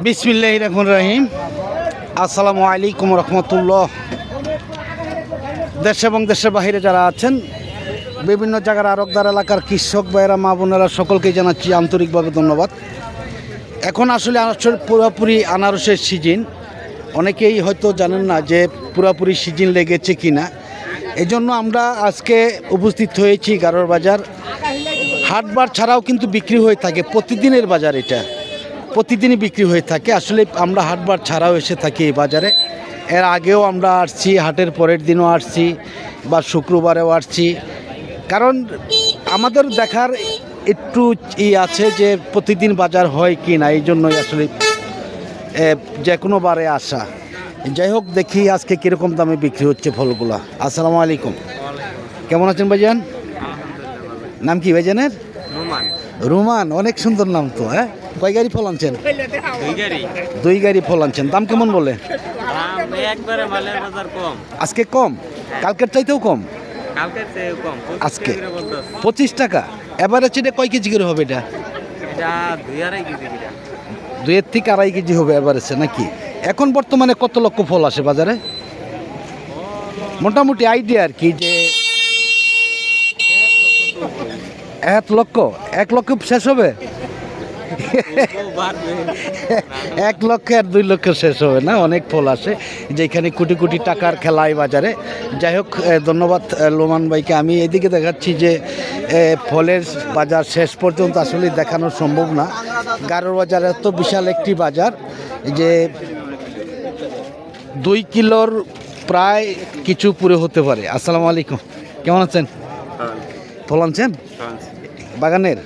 বিসমিল্লাহির রহমানির রহিম। আসসালামু আলাইকুম রহমতুল্লাহ। দেশ এবং দেশের বাহিরে যারা আছেন, বিভিন্ন জায়গার আরবদার এলাকার কৃষক ভাইয়েরা, মা বোনেরা, সকলকেই জানাচ্ছি আন্তরিকভাবে ধন্যবাদ। এখন আসলে পুরোপুরি আনারসের সিজন। অনেকেই হয়তো জানেন না যে পুরোপুরি সিজন লেগেছে কিনা। এজন্য আমরা আজকে উপস্থিত হয়েছি গারোর বাজার। হাটবার ছাড়াও কিন্তু বিক্রি হয়ে থাকে, প্রতিদিনের বাজার এটা, প্রতিদিনই বিক্রি হয়ে থাকে। আসলে আমরা হাটবার ছাড়াও এসে থাকি এই বাজারে। এর আগেও আমরা আসছি, হাটের পরের দিনও আসছি, বা শুক্রবারেও আসছি। কারণ আমাদের দেখার একটু আছে যে প্রতিদিন বাজার হয় কি না, এই জন্যই আসলে যে কোনো বারে আসা। যাই হোক, দেখি আজকে কীরকম দামে বিক্রি হচ্ছে ফলগুলা। আসসালামু আলাইকুম, কেমন আছেন ভাইজান? নাম কি ভাইজানের? রুমান। অনেক সুন্দর নাম তো। হ্যাঁ, কয় গাড়ি ফল আনছেন? দুই গাড়ি ফল আনছেন। দাম কেমন বলে? আজকে কম, কালকের চাইতেও কম। আজকে 25 টাকা। এভারেজ এটা কয় কেজি করে হবে? এটা 2 থেকে 2.5 কেজি হবে এভারেজে নাকি? এখন বর্তমানে কত লক্ষ ফল আসে বাজারে? মোটামুটি আইডিয়া আর কি, যে 1 লক্ষ শেষ হবে? 1 লক্ষ আর 2 লক্ষ শেষ হবে না, অনেক ফল আসে, যেখানে কোটি কোটি টাকার খেলা এই বাজারে। যাই হোক, ধন্যবাদ লোমান ভাইকে। আমি এদিকে দেখাচ্ছি যে ফলের বাজার শেষ পর্যন্ত আসলে দেখানো সম্ভব না। গারোর বাজার এত বিশাল একটি বাজার যে 2 কিলোর প্রায় কিছু পুরো হতে পারে। আসসালামু আলাইকুম, কেমন আছেন? ফল আনছেন বাগানের?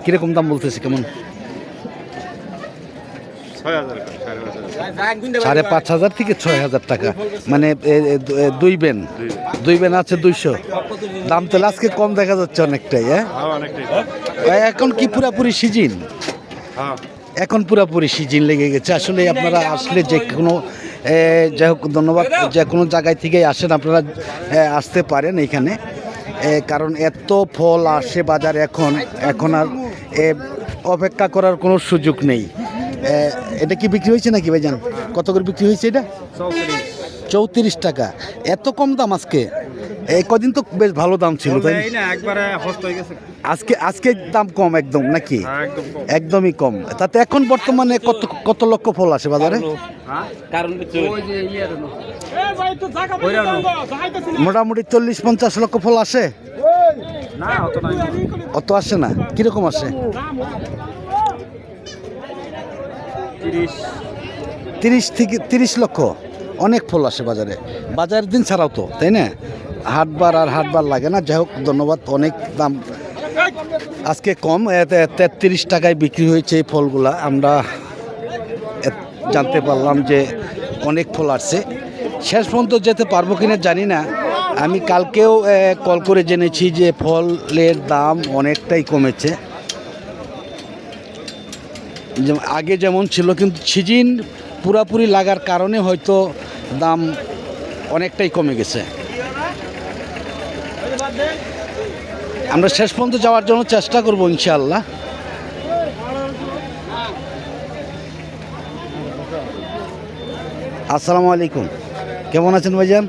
কিরকম দাম বলতেছে? কেমন? 5,500 থেকে 6,000 টাকা, মানে 2 বেন আছে 200 দাম। তাহলে আজকে কম দেখা যাচ্ছে অনেকটাই। হ্যাঁ, এখন কি পুরাপুরি সিজন? এখন পুরাপুরি সিজন লেগে গেছে। আসলে আপনারা আসলে যে কোনো, যাই হোক ধন্যবাদ, যে কোনো জায়গায় থেকেই আসেন আপনারা, আসতে পারেন এখানে। কারণ এত ফল আসে বাজারে এখন আর অপেক্ষা করার কোনো সুযোগ নেই। এটা কি বিক্রি হয়েছে নাকি ভাইজান? কত করে বিক্রি হয়েছে এটা? 34 টাকা। এত কম দাম আজকে? এই কদিন তো বেশ ভালো দাম ছিল, তাই না? আজকে দাম কম একদম নাকি? একদমই কম। তাতে এখন বর্তমানে কত লক্ষ ফল আসে বাজারে? মোটামুটি 40-50 লক্ষ ফল আসে? অত আসে না। কিরকম আসে? 30 লক্ষ। অনেক ফল আসে বাজারে, বাজারের দিন ছাড়াও তো, তাই না? হাটবার লাগে না। যাই হোক, ধন্যবাদ। অনেক দাম আজকে কম, 33 টাকায় বিক্রি হয়েছে এই ফলগুলা। আমরা জানতে পারলাম যে অনেক ফল আসছে। শেষ পর্যন্ত যেতে পারবো কিনা জানি না। আমি কালকেও কল করে জেনেছি যে ফলের দাম অনেকটাই কমেছে, আগে যেমন ছিল, কিন্তু সিজন পুরাপুরি লাগার কারণে হয়তো দাম অনেকটাই কমে গেছে। আমরা শেষ পর্যন্ত যাওয়ার জন্য চেষ্টা করব ইনশাআল্লাহ। আসসালামু আলাইকুম, কেমন আছেন ভাইজান?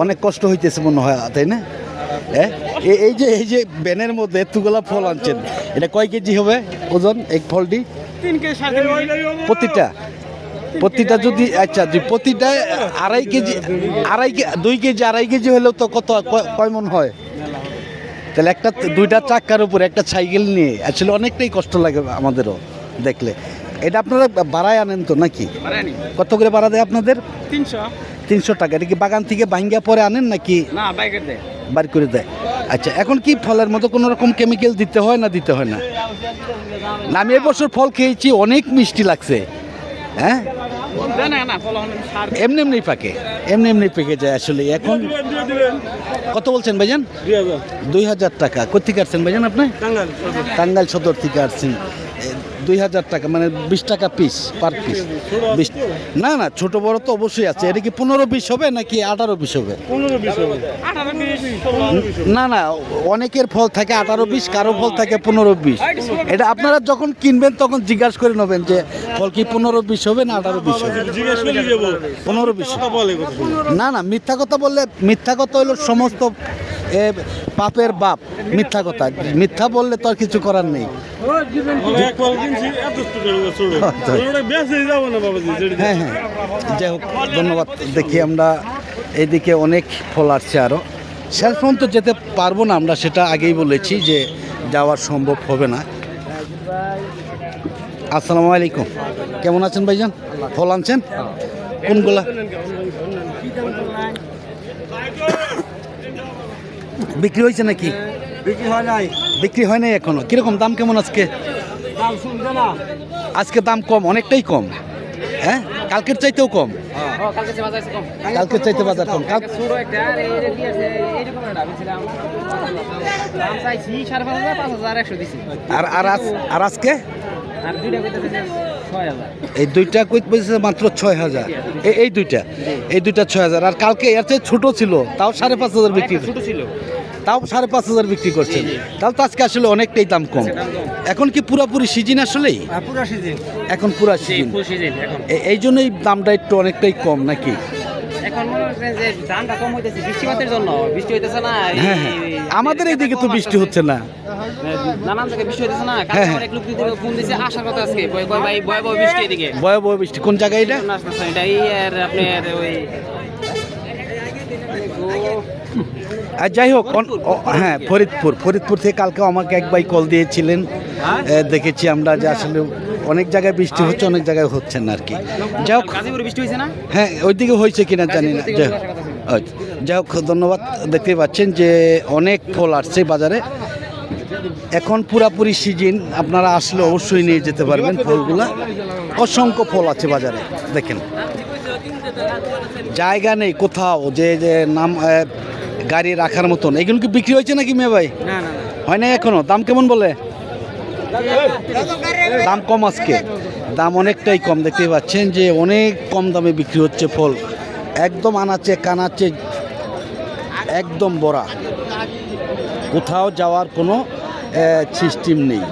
অনেক কষ্ট হইতেছে মনে হয়, তাই না? এই যে ব্যানের মধ্যে এতগুলা ফল আনছেন, এটা কয় কেজি হবে ওজন এক ফলটি? 3 কেজি। প্রতিটা যদি, আচ্ছা, প্রতিটা 2.5 কেজি, 2.5 কেজি হলেও তো কয় মন হয়? তাহলে দুইটা চাক্কার উপরে একটা সাইকেল নিয়ে আসলে অনেকটাই কষ্ট লাগে আমাদেরও দেখলে। এটা আপনারা ভাড়ায় আনেন তো নাকি? কত করে ভাড়া দেয় আপনাদের? 300 টাকা। এটা কি বাগান থেকে ভাঙ্গিয়া পরে আনেন নাকি? না, বাড়ি করে দেয়। আচ্ছা, এখন কি ফলের মতো কোনো রকম কেমিক্যাল দিতে হয় না? আমি এবছর ফল খেয়েছি, অনেক মিষ্টি লাগছে। হ্যাঁ, এমনি পেকে যায় আসলে। এখন কত বলছেন ভাইজান? 2000 টাকা। কোথেকে আসছেন ভাইজান আপনি? টাঙ্গাইল সদর থেকে আসছেন। 2000 টাকা, মানে 20 টাকা পিস পার পিস। 20, না না, ছোট বড় তো অবশ্যই আছে। এটা কি 15-20 হবে নাকি 18-20 হবে? 15-20 হবে। 18-20 না না, অনেকের ফল থাকে 18-20, কারো ফল থাকে 15-20। এটা আপনারা যখন কিনবেন তখন জিজ্ঞাসা করে নেবেন যে ফল কি 15-20 হবে না 18-20 হবে। জিজ্ঞেস করে দেবো 15-20 কথা বলে কত না না, মিথ্যা কথা বললে, মিথ্যা কথা হলো সমস্ত পাপের বাপ। মিথ্যা কথা, মিথ্যা বললে তো আর কিছু করার নেই। এক ফল কিনছি এত ছোট ওটা বেঁচে যাবো না বাবাজি হ্যাঁ হ্যাঁ, যাই হোক, ধন্যবাদ। দেখি আমরা এইদিকে অনেক ফল আসছে আরও। শেষ পর্যন্ত যেতে পারবো না আমরা, সেটা আগেই বলেছি যে যাওয়ার সম্ভব হবে না। আসসালামু আলাইকুম, কেমন আছেন ভাইজান? ফল আনছেন কোনগুলা? বিক্রি হয়েছে নাকি? বিক্রি হয় নাই বিক্রি হয় নাই এখনো। কিরকম দাম কেমন আজকে? দাম শুনছে না আজকে দাম কম, অনেকটাই কম। হ্যাঁ, কালকের চাইতেও কম। কালকের চাইতে বাজার কম। আর আজকে এই দুইটা কই বলছে মাত্র 6000। এই দুইটা 6000। আর কালকে এর চেয়ে ছোট ছিল, তাও 5500 বিক্রি ছিল, তাও 5500 বিক্রি করছেন। তাহলে তো আজকে আসলে অনেকটাই দাম কম। এখন কি পুরোপুরি সিজন আসলেই? পুরা সিজন এখন পুরা সিজন, এই জন্যই দামটা একটু অনেকটাই কম নাকি? এখন মনে হচ্ছে যে দামটা কম হইতেছে বৃষ্টিপাতের জন্য। বৃষ্টি হইতেছে না, হ্যাঁ হ্যাঁ, আমাদের এইদিকে তো বৃষ্টি হচ্ছে না, নানান জায়গায় বৃষ্টি হইতেছে না। কালকে আমার এক লোক ফোন দিয়েছে আসার কথা আজকে, কয় ভাই ভয়াবহ বৃষ্টি এদিকে। ভয়াবহ বৃষ্টি কোন জায়গায় এটা? এটাই আর আপনার ওই আর যাই হোক, হ্যাঁ, ফরিদপুর থেকে কালকে আমাকে এক ভাই কল দিয়েছিলেন। দেখেছি আমরা যে আসলে অনেক জায়গায় বৃষ্টি হচ্ছে, অনেক জায়গায় হচ্ছে না আর কি। যাই হোক, গাজীপুরে বৃষ্টি হয়েছে না? হ্যাঁ, ওইদিকে হয়েছে কিনা জানি না। যাই হোক, ধন্যবাদ। দেখতে পাচ্ছেন যে অনেক ফল আসছে বাজারে। এখন পুরাপুরি সিজন, আপনারা আসলে অবশ্যই নিয়ে যেতে পারবেন ফলগুলা। অসংখ্য ফল আছে বাজারে, দেখেন জায়গা নেই কোথাও যে নাম গাড়ি রাখার মতন। এগুলো কি বিক্রি হয়েছে নাকি মেয়ে ভাই? না না হয় নাই এখনো। দাম কেমন বলে? দাম কম আজকে, দাম অনেকটাই কম। দেখতে পাচ্ছেন যে অনেক কম দামে বিক্রি হচ্ছে ফল, একদম আনাচে কানাচে, একদম বড়া। কোথাও যাওয়ার কোনো সিস্টেম নেই।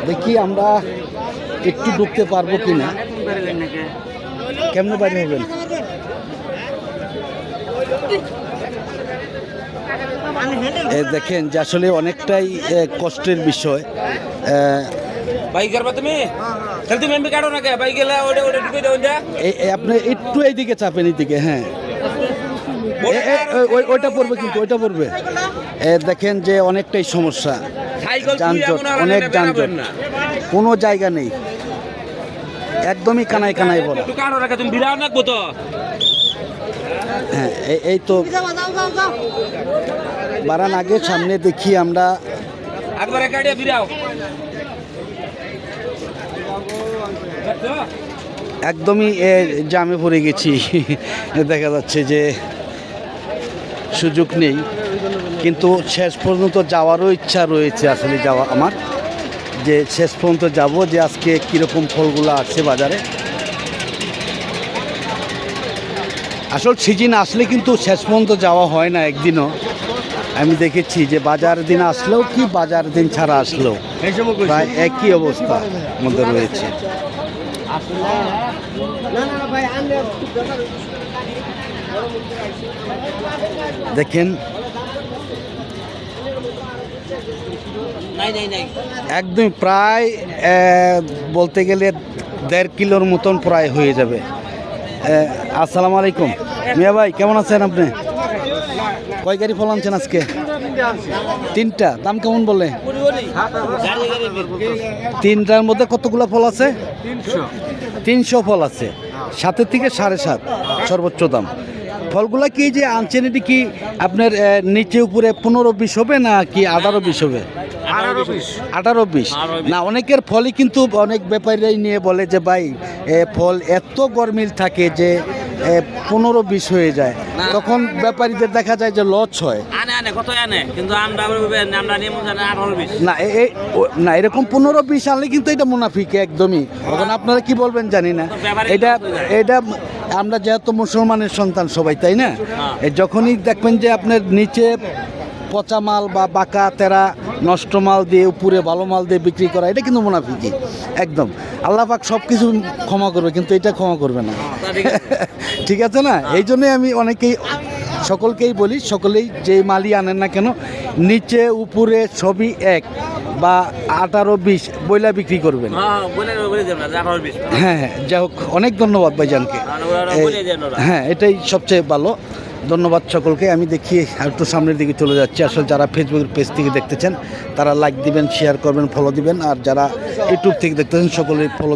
দেখি আমরা একটু ঢুকতে পারবো কি না। কেমনে বাইরে হবেন? দেখেন যে আসলে অনেকটাই কষ্টের বিষয়। বাইক করবা তুমি? তাহলে তুমি এমবি কাটো না কে? বাইক গেলে ওটা ঢুকে দাও যা। আপনি একটু এইদিকে চাপেন, এইদিকে। হ্যাঁ, ওইটা পড়বে, কিন্তু ওইটা পড়বে। দেখেন যে অনেকটাই সমস্যা, যানজট, অনেক যানজট, কোনো জায়গা নেই, একদমই কানায় কানায় বলা। একটু কাটো রাখা, তুমি বিরাও নাকবো তো। হ্যাঁ, এই তো বারান আগে সামনে দেখি আমরা। একবারে কাটিয়ে বিরাও। একদমই জামে পড়ে গেছি। দেখা যাচ্ছে যে সুযোগ নেই, কিন্তু শেষ পর্যন্ত যাওয়ারও ইচ্ছা রয়েছে। আসলে যাওয়া আমার, যে শেষ পর্যন্ত যাব, যে আজকে কীরকম ফলগুলো আসছে বাজারে। আসল সিজন আসলে কিন্তু শেষ পর্যন্ত যাওয়া হয় না একদিনও। আমি দেখেছি যে বাজার দিন আসলেও কি বাজার দিন ছাড়া আসলেও প্রায় একই অবস্থা মধ্যে রয়েছে। দেখেন একদম প্রায় বলতে গেলে 1.5 কিলোর মতন প্রায় হয়ে যাবে। আসসালামু আলাইকুম মিয়া ভাই, কেমন আছেন আপনি? কয় গাড়ি ফল আনছেন আজকে? 3টা। দাম কেমন বলে? 3টার মধ্যে কতগুলো ফল আছে? 300 ফল আছে। 7 থেকে 7.5 সর্বোচ্চ দাম। ফলগুলা কি যে আনছেন, এটি কি আপনার নিচে উপরে 15-20 হবে না কি 18-20 হবে? 18-20 না, অনেকের ফলই কিন্তু অনেক ব্যাপারীরাই নিয়ে বলে যে ভাই ফল এত গরমিল থাকে যে 15-20 হয়ে যায়, তখন ব্যাপারীদের দেখা যায় যে লস হয়। আনে কত আনে কিন্তু আমরা আমরা নিয়ে জানি 18-20 না না এরকম 15-20 আনলে কিন্তু এটা মুনাফিক একদমই। এখন আপনারা কি বলবেন জানি না। এটা এটা আমরা যেহেতু মুসলমানের সন্তান সবাই, তাই না? এই যখনই দেখবেন যে আপনার নিচে পচা মাল বা বাঁকা তেরা নষ্ট মাল দিয়ে উপরে ভালো মাল দিয়ে বিক্রি করা, এটা কিন্তু মুনাফিকি একদম। আল্লাহ পাক সব কিছু ক্ষমা করবে, কিন্তু এটা ক্ষমা করবে না। ঠিক আছে না? এই জন্যই আমি সকলকেই বলি, সকলেই যে মালই আনেন না কেন নিচে উপরে সবই এক বা 18-20 বইলা বিক্রি করবেন। হ্যাঁ হ্যাঁ, যাই হোক, অনেক ধন্যবাদ ভাইজানকে। হ্যাঁ, এটাই সবচেয়ে ভালো। ধন্যবাদ সকলকে। আমি দেখি আর একটু সামনের দিকে চলে যাচ্ছি। আসলে যারা ফেসবুকের পেজ থেকে দেখতেছেন তারা লাইক দিবেন, শেয়ার করবেন, ফলো দিবেন। আর যারা ইউটিউব থেকে দেখতেছেন সকলে ফলো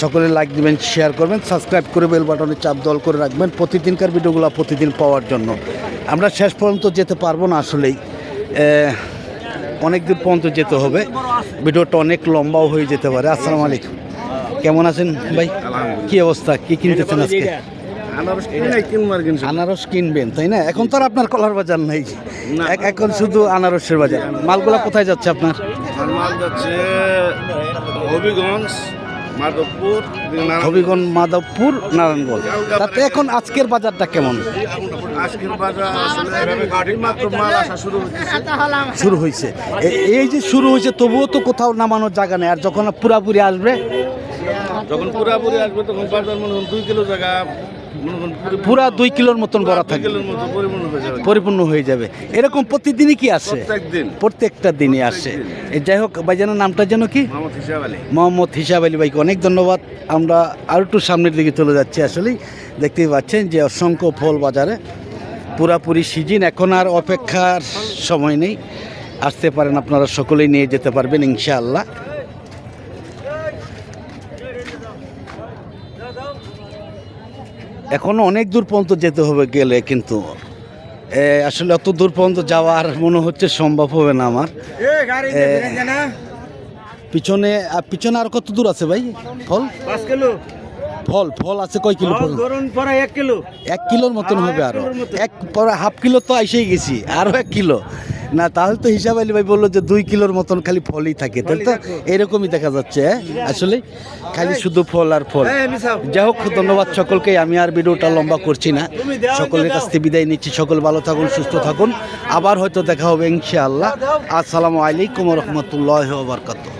সকলে লাইক দিবেন, শেয়ার করবেন, সাবস্ক্রাইব করে বেল বাটনে চাপ দল করে রাখবেন প্রতিদিনকার ভিডিওগুলো প্রতিদিন পাওয়ার জন্য। আমরা শেষ পর্যন্ত যেতে পারবো না, আসলেই অনেক দূর পর্যন্ত যেতে হবে। ভিডিওটা অনেক লম্বাও হয়ে যেতে পারে। আসসালামু আলাইকুম, কেমন আছেন ভাই? কি অবস্থা, কি কিনতেছেন আজকে? আনারস কিনবেন, তাই না? এখন তো আর আপনার কলার বাজার নাই, এখন শুধু আনারসের বাজার। মালগুলা কোথায় যাচ্ছে আপনার? মাল যাচ্ছে হবিগঞ্জ, মাধবপুর, হবিগঞ্জ, মাধবপুর, নারায়ণগঞ্জ। তাতে এখন আজকের বাজারটা কেমন? আজকের বাজার আসলে মাত্র মাল আসা শুরু হয়েছে। এই যে শুরু হয়েছে, তবুও তো কোথাও নামানোর জায়গা নেই। আর যখন পুরাপুরি আসবে, যখন পুরাপুরি আসবে তখন বাজার মনে হয় 2 কিলো জায়গা পুরা 2 কিলোর মতন ভরা থাকবে, পরিপূর্ণ হয়ে যাবে। এরকম প্রতিদিনই কি আসে? প্রত্যেকটা দিনই আসে। যাই হোক, ভাইজানের নামটা যেন কি? মোহাম্মদ হিসাব আলী ভাইকে অনেক ধন্যবাদ। আমরা আর একটু সামনের দিকে চলে যাচ্ছি। আসলেই দেখতেই পাচ্ছেন যে অসংখ্য ফল বাজারে, পুরাপুরি সিজন। এখন আর অপেক্ষার সময় নেই, আসতে পারেন আপনারা, সকলেই নিয়ে যেতে পারবেন ইনশাআল্লাহ। এখনো অনেক দূর পর্যন্ত যেতে হবে গেলে, কিন্তু আসলে অত দূর পর্যন্ত যাওয়ার মনে হচ্ছে সম্ভব হবে না আমার। পিছনে আর কত দূর আছে ভাই? ফল 5 কিলো ফল আছে কয় কিলো? ধরুন পরে 1 কিলো, 1 কিলোর মতন হবে। আরো এক পরে হাফ কিলো তো এসেই গেছি, আরো 1 কিলো না। তাহলে তো হিসাব আলী ভাই বললো যে 2 কিলোর মতন খালি ফলই থাকে। তাহলে তো এরকমই দেখা যাচ্ছে, আসলে খালি শুধু ফল আর ফল। যাই হোক, ধন্যবাদ সকলকে। আমি আর ভিডিওটা লম্বা করছি না, সকলের কাছ থেকে বিদায় নিচ্ছি। সকল ভালো থাকুন, সুস্থ থাকুন, আবার হয়তো দেখা হবে ইনশাআল্লাহ। আসসালামু আলাইকুম ওয়া রাহমাতুল্লাহি ওয়া বারাকাতুহু।